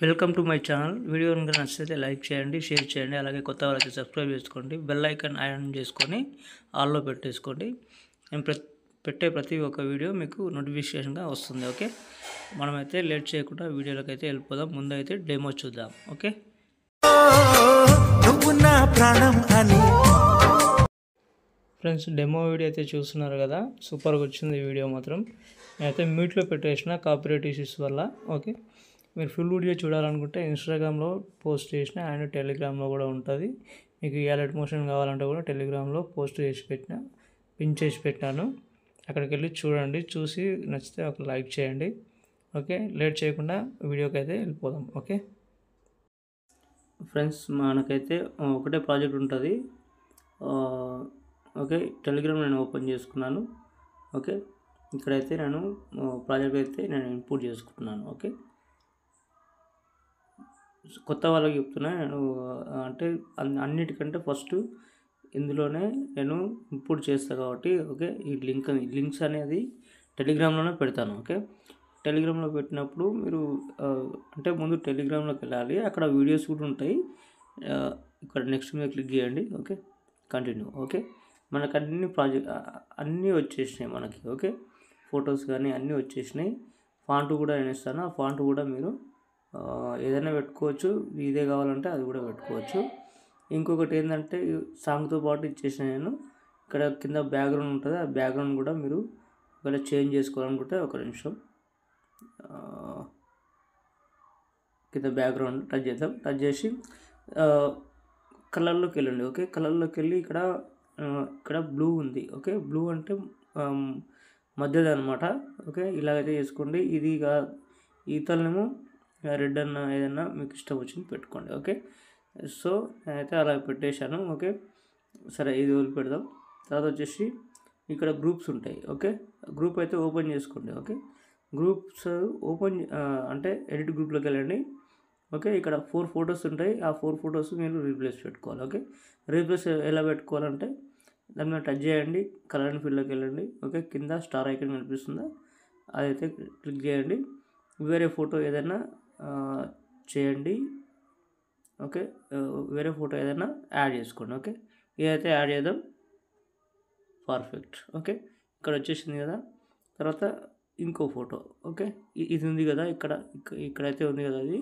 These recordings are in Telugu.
Welcome to my channel. Video కనుక నచ్చితే లైక్ చేయండి, షేర్ చేయండి. అలాగే కొత్త వాళ్ళకి సబ్స్క్రైబ్ చేసుకోండి. బెల్ ఐకాన్ ఆన్ చేసుకొని ఆల్లో పెట్టేసుకోండి. నేను పెట్టే ప్రతి ఒక్క వీడియో మీకు నోటిఫికేషన్గా వస్తుంది. ఓకే, మనమైతే లేట్ చేయకుండా వీడియోలోకి అయితే వెళ్ళిపోదాం. ముందైతే డెమో చూద్దాం. ఓకే ఫ్రెండ్స్, డెమో వీడియో అయితే చూస్తున్నారు కదా, సూపర్గా వచ్చింది వీడియో మాత్రం. నేనైతే మ్యూట్లో పెట్టేసిన కాపీరైట్ ఇష్యూస్ వల్ల. ఓకే, మీరు ఫుల్ వీడియో చూడాలనుకుంటే ఇన్స్టాగ్రామ్లో పోస్ట్ చేసిన అండ్ టెలిగ్రామ్లో కూడా ఉంటుంది. మీకు యాలెట్ మోషన్ కావాలంటే కూడా టెలిగ్రామ్లో పోస్ట్ చేసి పిన్ చేసి పెట్టాను. అక్కడికి వెళ్ళి చూడండి, చూసి నచ్చితే ఒక లైక్ చేయండి. ఓకే, లేట్ చేయకుండా వీడియోకి అయితే వెళ్ళిపోదాం. ఓకే ఫ్రెండ్స్, మనకైతే ఒకటే ప్రాజెక్ట్ ఉంటుంది. ఓకే, టెలిగ్రామ్ నేను ఓపెన్ చేసుకున్నాను. ఓకే, ఇక్కడైతే నేను ప్రాజెక్ట్ అయితే నేను ఇంపోర్ట్ చేసుకుంటున్నాను. ఓకే, కొత్త వాళ్ళకి చెప్తున్నా నేను, అంటే అన్నిటికంటే ఫస్ట్ ఇందులోనే నేను ఇంపోర్ట్ చేస్తాను కాబట్టి. ఓకే, ఈ లింక్స్ అనేది టెలిగ్రామ్లోనే పెడతాను. ఓకే, టెలిగ్రామ్లో పెట్టినప్పుడు మీరు అంటే ముందు టెలిగ్రామ్లోకి వెళ్ళాలి. అక్కడ వీడియోస్ కూడా ఉంటాయి. ఇక్కడ నెక్స్ట్ మీద క్లిక్ చేయండి. Okay, continue. ఓకే, మనకు అన్నీ వచ్చేసినాయి మనకి. ఓకే, ఫొటోస్ కానీ అన్నీ వచ్చేసినాయి. ఫాంట్ కూడా నేను ఇస్తాను. ఆ ఫాంట్ కూడా మీరు ఏదైనా పెట్టుకోవచ్చు. ఇదే కావాలంటే అది కూడా పెట్టుకోవచ్చు. ఇంకొకటి ఏంటంటే, సాంగ్తో పాటు ఇచ్చేసిన నేను ఇక్కడ కింద బ్యాక్గ్రౌండ్ ఉంటుంది. ఆ బ్యాక్గ్రౌండ్ కూడా మీరు ఒకవేళ చేంజ్ చేసుకోవాలనుకుంటే ఒక నిమిషం కింద బ్యాక్గ్రౌండ్ టచ్ చేద్దాం. టచ్ చేసి కలర్లోకి వెళ్ళండి. ఓకే, కలర్లోకి వెళ్ళి ఇక్కడ బ్లూ ఉంది. ఓకే, బ్లూ అంటే మధ్యది అనమాట. ఓకే, ఇలాగైతే చేసుకోండి. ఇది ఈతలనేమో రెడ్ అన్న ఏదన్నా మీకు ఇష్టం వచ్చింది పెట్టుకోండి. ఓకే, సో నేనైతే అలా పెట్టేశాను. ఓకే, సరే ఇది వదిలిపెడదాం. తర్వాత వచ్చేసి ఇక్కడ గ్రూప్స్ ఉంటాయి. ఓకే, గ్రూప్ అయితే ఓపెన్ చేసుకోండి. ఓకే, గ్రూప్స్ ఓపెన్ అంటే ఎడిట్ గ్రూప్లోకి వెళ్ళండి. ఓకే, ఇక్కడ 4 ఫొటోస్ ఉంటాయి. ఆ 4 ఫొటోస్ మీరు రీప్లేస్ పెట్టుకోవాలి. ఓకే, రీప్లేస్ ఎలా పెట్టుకోవాలంటే దాని మీద టచ్ చేయండి, కలర్ అండ్ ఫీల్డ్లోకి వెళ్ళండి. ఓకే, కింద స్టార్ ఐకాన్ కనిపిస్తుందా, అదైతే క్లిక్ చేయండి. వేరే ఫోటో ఏదైనా చేయండి. ఓకే, వేరే ఫోటో ఏదైనా యాడ్ చేసుకోండి. ఓకే, ఇదైతే యాడ్ చేద్దాం. పర్ఫెక్ట్. ఓకే, ఇక్కడ వచ్చేసింది కదా. తర్వాత ఇంకో ఫోటో. ఓకే, ఇది ఉంది కదా, ఇక్కడైతే ఉంది కదా అది.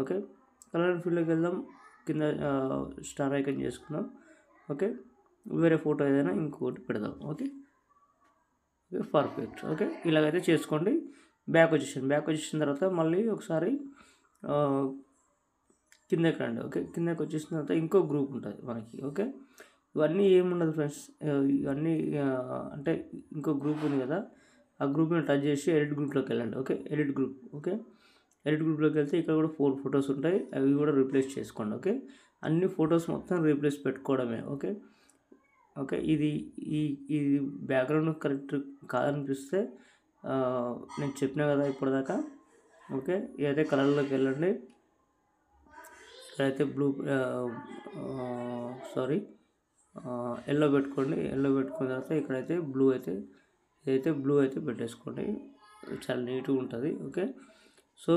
ఓకే, కలర్ అండ్ ఫీల్డ్లోకి వెళ్దాం. కింద స్టార్ ఐకాన్ చేసుకుందాం. ఓకే, వేరే ఫోటో ఏదైనా ఇంకొకటి పెడదాం. Okay, perfect. ఓకే, ఇలాగైతే చేసుకోండి. బ్యాక్ వచ్చేసిన తర్వాత మళ్ళీ ఒకసారి కిందకి రండి. ఓకే, కిందకి వచ్చేసిన తర్వాత ఇంకో గ్రూప్ ఉంటుంది మనకి. ఓకే, ఇవన్నీ ఏముండదు ఫ్రెండ్స్, ఇవన్నీ అంటే ఇంకో గ్రూప్ ఉంది కదా, ఆ గ్రూప్ని టచ్ చేసి ఎడిట్ గ్రూప్లోకి వెళ్ళండి. Okay, edit group. Okay, edit గ్రూప్లోకి వెళ్తే ఇక్కడ కూడా 4 ఫొటోస్ ఉంటాయి. అవి కూడా రీప్లేస్ చేసుకోండి. ఓకే, అన్ని ఫొటోస్ మొత్తం రీప్లేస్ పెట్టుకోవడమే. ఓకే, ఓకే, ఇది బ్యాక్గ్రౌండ్ కరెక్ట్ కాదనిపిస్తే నేను చెప్పినా కదా ఇప్పటిదాకా. ఓకే, ఇదైతే కలర్లోకి వెళ్ళండి. ఇక్కడైతే ఎల్లో పెట్టుకోండి. ఎల్లో పెట్టుకున్న తర్వాత ఇక్కడైతే బ్లూ అయితే పెట్టేసుకోండి. చాలా నీట్గా ఉంటుంది. ఓకే, సో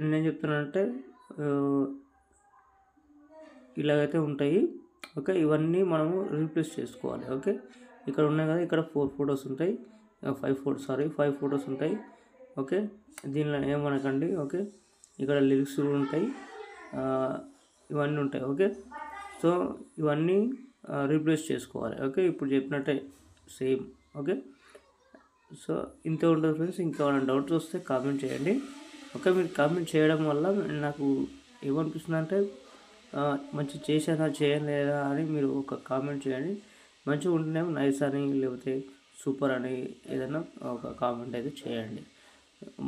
నేనేం చెప్తున్నానంటే ఇలాగైతే ఉంటాయి. ఓకే, ఇవన్నీ మనము రీప్లేస్ చేసుకోవాలి. ఓకే, ఇక్కడ ఉన్నాయి కదా, ఇక్కడ 4 ఫొటోస్ ఉంటాయి. 5 ఫొటోస్ ఉంటాయి. ఓకే, దీనిలో ఏమనకండి. ఓకే, ఇక్కడ లిరిక్స్ కూడా ఉంటాయి, ఇవన్నీ ఉంటాయి. ఓకే, సో ఇవన్నీ రీప్లేస్ చేసుకోవాలి. ఓకే, ఇప్పుడు చెప్పినట్టే సేమ్. ఓకే, సో ఇంతే ఉంటుంది ఫ్రెండ్స్. ఇంకా ఏమైనా డౌట్స్ వస్తే కామెంట్ చేయండి. ఓకే, మీరు కామెంట్ చేయడం వల్ల నాకు ఏమనిపిస్తుంది అంటే మంచి చేశానా చేయలేదా అని మీరు ఒక కామెంట్ చేయండి. మంచిగా ఉంటేనేమో నైస్ అని, లేకపోతే సూపర్ అని ఏదైనా ఒక కామెంట్ అయితే చేయండి.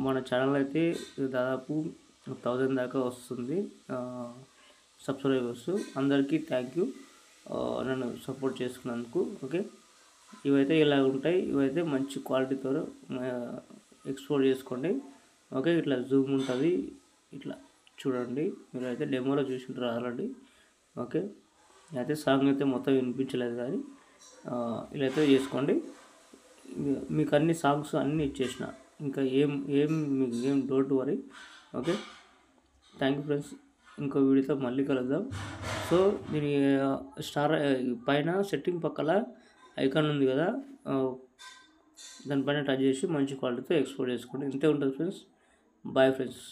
మన ఛానల్ అయితే దాదాపు 1000 దాకా వస్తుంది సబ్స్క్రైబర్స్. అందరికీ థ్యాంక్ యూ నన్ను సపోర్ట్ చేసుకున్నందుకు. ఓకే, ఇవైతే ఇలా ఉంటాయి. ఇవైతే మంచి క్వాలిటీతో ఎక్స్పోర్ట్ చేసుకోండి. ఓకే, ఇట్లా జూమ్ ఉంటుంది. ఇట్లా చూడండి, మీరు అయితే డెమోలో చూసింటారు ఆల్రెడీ. ఓకే, అయితే సాంగ్ అయితే మొత్తం వినిపించలేదు కానీ ఇలా అయితే చేసుకోండి. మీకు అన్ని సాంగ్స్ అన్నీ ఇచ్చేసిన. ఇంకా మీకు ఏం don't worry. Okay, thank you friends. ఇంకో వీడియోతో మళ్ళీ కలుద్దాం. సో దీని స్టార్ పైన సెట్టింగ్ పక్కల ఐకాన్ ఉంది కదా, దానిపైన టచ్ చేసి మంచి క్వాలిటీతో ఎక్స్పోర్ట్ చేసుకోండి. ఇంతే ఉంటుంది ఫ్రెండ్స్. Bye friends.